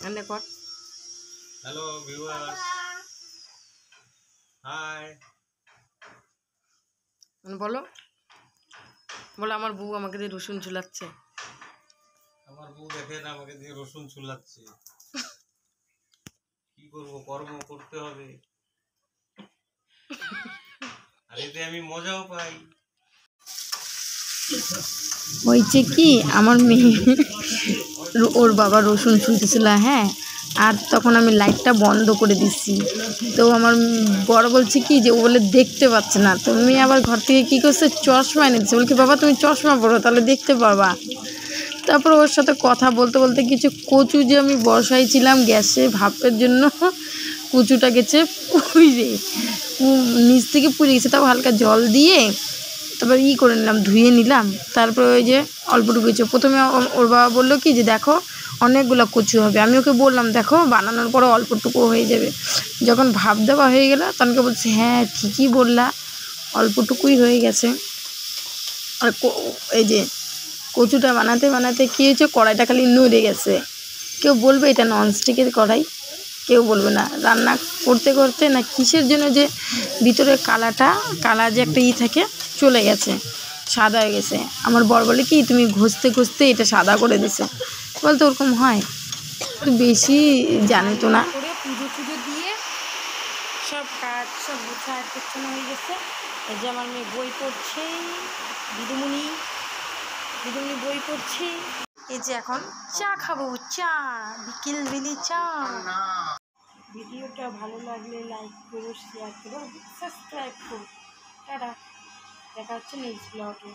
এনে কর। Hello viewers, hi. বলো বলো, আমার বউ আমাকে দিয়ে রসুন চুলাচ্ছে। আমার বউ দেখেন আমাকে দিয়ে রসুন চুলাচ্ছে। কি করব, কর্ম করতে হবে, আর এতে আমি মজাও পাই। হয়েছে কি, আমার মেয়ে ওর বাবা রসুন ছুলতেছিল, হ্যাঁ, আর তখন আমি লাইটটা বন্ধ করে দিচ্ছি। তো আমার বড় বলছে কি যে ও বলে দেখতে পাচ্ছে না, তো মেয়ে আবার ঘর থেকে কী করছে, চশমা এনে দিচ্ছে। বলছে বাবা তুমি চশমা পরো, তাহলে দেখতে পাবা। তারপর ওর সাথে কথা বলতে বলতে কিছু কচু যে আমি বসাইছিলাম গ্যাসে ভাপের জন্য, কচুটা গেছে পুড়ে, নিচ থেকে পুড়ে গেছে। তাও হালকা জল দিয়ে তারপর করে নিলাম, ধুয়ে নিলাম। তারপরে ওই যে অল্পটুকু কচু, প্রথমে ওর বাবা বললো কি যে দেখো অনেকগুলো কচু হবে। আমি ওকে বললাম দেখো বানানোর পরে অল্পটুকু হয়ে যাবে। যখন ভাপ দেওয়া হয়ে গেল তখনকে বলছে হ্যাঁ ঠিকই বললা, অল্পটুকুই হয়ে গেছে। আর এই যে কচুটা বানাতে বানাতে কী হয়েছে, কড়াইটা খালি নড়ে গেছে। কেউ বলবে এটা ননস্টিকের কড়াই, কেউ বলবে না। রান্না করতে করতে না কিসের জন্য যে ভিতরে কালা যে একটা থাকে চলে গেছে, সাদা হয়ে গেছে। আমার বর বলে কি তুমি ঘষতে ঘষতে এটা সাদা করে দিছে। বলতে ওরকম হয়, তো বেশি জানে তো না। করে পুজো টুজো দিয়ে সব কাজ সব গোছায় গোছানো হয়ে গেছে। এই যে আমার মেয়ে বই পড়ছে, দিদিমণি বই পড়ছে। এই যে এখন চা খাবো, চা, বিকেল বেলি চা। ভিডিওটা ভালো লাগলে লাইক করো, শেয়ার করো, সাবস্ক্রাইব করো। টাটা, দেখা হচ্ছে নেক্সট ব্লগে।